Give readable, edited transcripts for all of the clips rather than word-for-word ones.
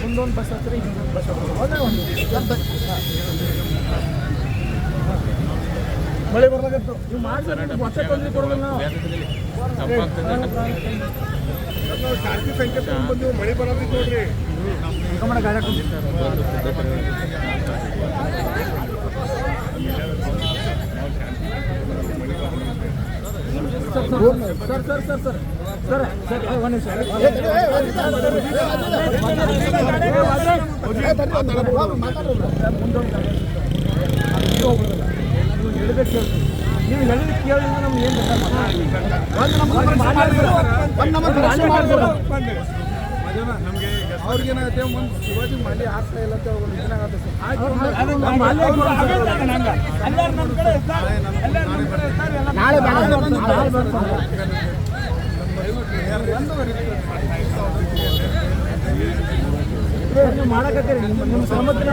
ಮುಂದೊಂದು ಬಸ್ ಹತ್ರ ಬಸ್ ಮಳೆ ಬರ್ಲಾಗತ್ತು ನೀವು ಮಾಡ್ತಾರೆ ಹೊಟ್ಟೆ ತೊಂದರೆ ಕೊಡೋದಿಲ್ಲ ಶಾಂತಿ ಸಂಖ್ಯೆ ಬಂದು ಮಳೆ ಬರೋದಕ್ಕೆ ನೋಡ್ರಿ sir sir sir sir sir sir ಒಂದು ನಿಮಿಷ ನೀವು ಹೇಳಿದ ಕೇಳಿದ್ರೆ ನಮ್ಗೆ ಏನು ನಮಗೆ ಅವ್ರಿಗೇನಾಗುತ್ತೆ ಒಂದು ಶಿವಾಜಿ ಮಾಲಿ ಆಗ್ತಾ ಇಲ್ಲ ಅಂತ ಒಂದು ಏನಾಗುತ್ತೆ ನೀವು ಮಾಡಕತ್ತೀರಿ ನಿಮ್ಮ ಸಮ್ಮತಿ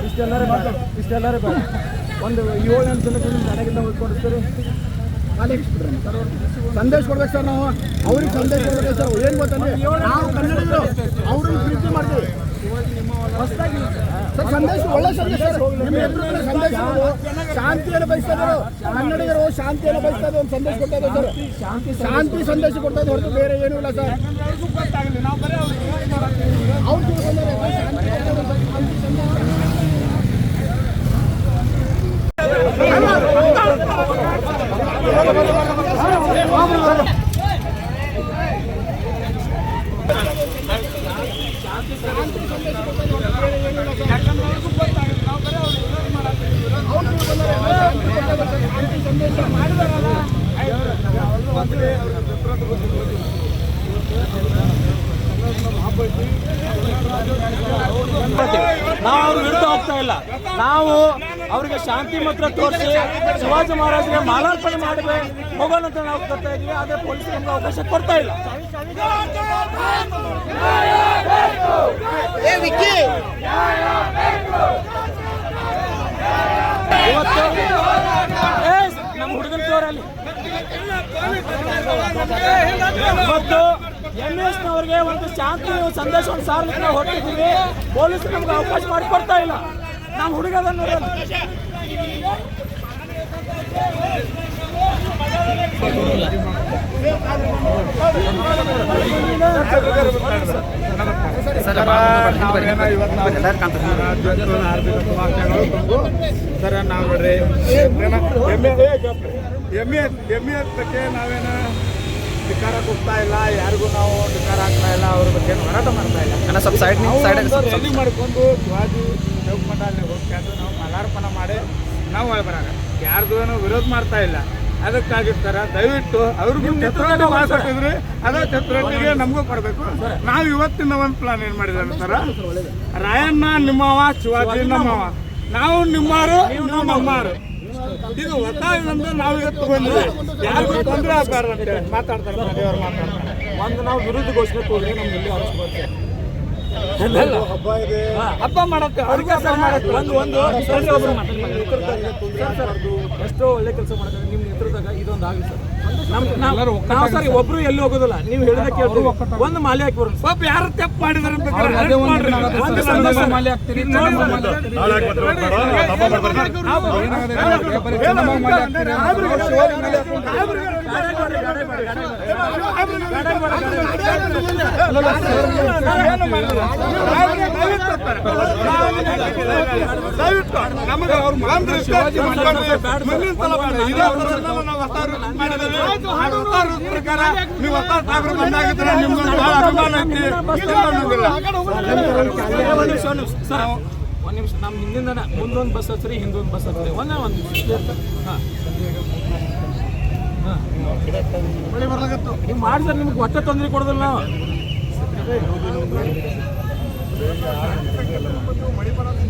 ಇಷ್ಟೆಲ್ಲರೇ ಒಂದು 7 ಜನಕ್ಕೆ ನನಗಿಂತ ಉಳ್ಕೊಂಡಿರ್ತೀರಿ ಸಂದೇಶ ಕೊಡ್ಬೇಕು ಸರ್ ನಾವು ಅವ್ರಿಗೆ ಸಂದೇಶ ಕೊಡ್ಬೇಕು ಸರ್ ಏನು ಗೊತ್ತಂದ್ರೆ ನಾವು ಕನ್ನಡಿಗರು ಅವ್ರನ್ನ ಪ್ರೀತಿ ಮಾಡ್ತೀವಿ ಸರ್ ಸಂದೇಶ ಒಳ್ಳೆ ಸಂದೇಶ ಸರ್ ನಿಮ್ಮ ಎದುರು ಸಂದೇಶ ಶಾಂತಿಯನ್ನು ಬಯಸ್ತಾ ಇದ್ದಾರೆ ಕನ್ನಡಿಗರು ಶಾಂತಿಯನ್ನು ಬಯಸ್ತಾ ಇದ್ದಾರೆ ಒಂದು ಸಂದೇಶ ಕೊಡ್ತಾ ಇದ್ದಾರೆ ಸರ್ ಶಾಂತಿ ಸಂದೇಶ ಕೊಡ್ತಾ ಇದ್ದಾರೆ ಹೊರತು ಬೇರೆ ಏನೂ ಇಲ್ಲ ಸರ್ ಅವ್ರು ನಾವು ಅವ್ರ ವಿರುದ್ಧ ಹೋಗ್ತಾ ಇಲ್ಲ. ನಾವು ಅವರಿಗೆ ಶಾಂತಿ ಮಾತ್ರ ತೋರಿಸಿ ಶಿವಾಜಿ ಮಹಾರಾಜರಿಗೆ ಮಾಲಾರ್ಪಣೆ ಮಾಡಬೇಕು ಹೋಗೋಣ ಅಂತ ನಾವು ಬರ್ತಾ ಇದೀವಿ. ಆದರೆ ಪೊಲೀಸರು ನಮ್ಗೆ ಅವಕಾಶ ಕೊಡ್ತಾ ಇಲ್ಲ. ಇವತ್ತು ನಮ್ಮ ಹುಡುಗನ ತೋರಲ್ಲಿ ಇವತ್ತು MS-ನವರಿಗೆ ಒಂದು ಶಾಂತಿ ಸಂದೇಶವನ್ನು ಸಾರಲಿಕ್ಕೆ ನಾವು ಹೊರಟಿದ್ದೀವಿ. ಪೊಲೀಸರು ನಮ್ಗೆ ಅವಕಾಶ ಮಾಡಿಕೊಡ್ತಾ ಇಲ್ಲ. ನಮ್ಮ ಹುಡುಗದನ್ನು ಸರ್ ನಾವು ನೋಡ್ರಿ ಎಮ್ಮೆ ಬಗ್ಗೆ ನಾವೇನು ಧಿಕ್ಕಾರ ಕೊಡ್ತಾ ಇಲ್ಲ, ಯಾರಿಗೂ ನಾವು ಧಿಕ್ಕಾರ ಹಾಕ್ತಾ ಇಲ್ಲ, ಅವ್ರ ಬಗ್ಗೆ ಹೋರಾಟ ಮಾಡ್ತಾ ಇಲ್ಲ. ರ್ಯಾಲಿ ಮಾಡ್ಕೊಂಡು ಶಿವಾಜಿ ಚೌಕಮಠ ಅಲ್ಲಿ ಹೋಗ್ಕೊಂಡು ನಾವು ಮಾಲಾರ್ಪಣೆ ಮಾಡಿ ನಾವು ಒಳಬರಾಗ ಯಾರ್ದು ವಿರೋಧ ಮಾಡ್ತಾ ಇಲ್ಲ. ಅದಕ್ಕಾಗಿರ್ತಾರ ದಯವಿಟ್ಟು ಅವ್ರಿಗೂ ಛತ್ರಗಟ್ಟೆ ಮಾಡಿಕೊಟ್ಟಿದ್ರಿ, ಅದೇ ಛತ್ರಗಟ್ಟಿಗೆ ನಮಗೂ ಕೊಡಬೇಕು. ನಾವು ಇವತ್ತಿನ ಒಂದು ಪ್ಲಾನ್ ಏನು ಮಾಡಿದ್ರೆ ಸರ, ರಾಯಣ್ಣ ನಿಮ್ಮವ, ಶಿವಾಜಿ ನಮ್ಮವ, ನಾವು ನಿಮ್ಮವರು, ನೀವು ನಮ್ಮವರು. ಇದು ಒತ್ತಾಯದಿಂದ ನಾವು ಇವತ್ತು ತಗೊಂಡಿದ್ವಿ. ಯಾರಿಗೂ ತೊಂದರೆ ಆಗಬಾರ್ದು ಅಂತ ಮಾತಾಡ್ತಾರೆ. ಅವ್ರು ಮಾತಾಡ್ತಾರೆ. ಒಂದು ನಾವು ವಿರುದ್ಧ ಘೋಷಣೆ ಹೋದ್ರೆ ನಮ್ಗೆ ಎಲ್ಲಿ ಹಬ್ಬ ಮಾಡತ್ತೆ, ಅವ್ರಿಗೆ ಹಬ್ಬ ಮಾಡತ್ತೆ. ಎಷ್ಟೋ ಒಳ್ಳೆ ಕೆಲಸ ಮಾಡ್ತಾರೆ ನಿಮ್ಮ ನೇತೃತ್ವದಾಗ. ಇದೊಂದು ಆಗಲಿ ಸರ್. ನಾವು ಸರ್ ಒಬ್ರು ಎಲ್ಲಿ ಹೋಗೋದಿಲ್ಲ. ನೀವು ಹೇಳಿದ ಕೇಳ್ತೀವಿ. ಒಂದು ಮಾಲೆ ಹಾಕಿ ಬರೋದು. ಪಾಪ ಯಾರು ತಪ್ಪು ಮಾಡಿದಾರೆ ಅಂತ ಮಾಲೆ ಹಾಕ್ತೀರಿ. ದಯವಿಟ್ಟು ನಮಗೆ ಅವ್ರು ಮುಂದಿನ ಪ್ರಕಾರ ನೀವು ಬಂದಾಗಿದ್ರೆ ನಿಮ್ಗೆ ಬಹಳ ಅಭಿಮಾನ ಐತಿ. ಒಂದು ನಿಮಿಷ. ನಮ್ಮ ಹಿಂದಿಂದ ಮುಂದೊಂದು ಬಸ್ ಹಚ್ಚಿರಿ, ಹಿಂದೊಂದು ಬಸ್ ಹಚ್ಚಿರಿ. ಒಂದು ನೀವು ಮಾಡಿದ್ರೆ ನಿಮ್ಗೆ ಹೊಟ್ಟೆ ತೊಂದರೆ ಕೊಡೋದಿಲ್ಲ ನಾವು. ಮಳೆ ಬರೋದು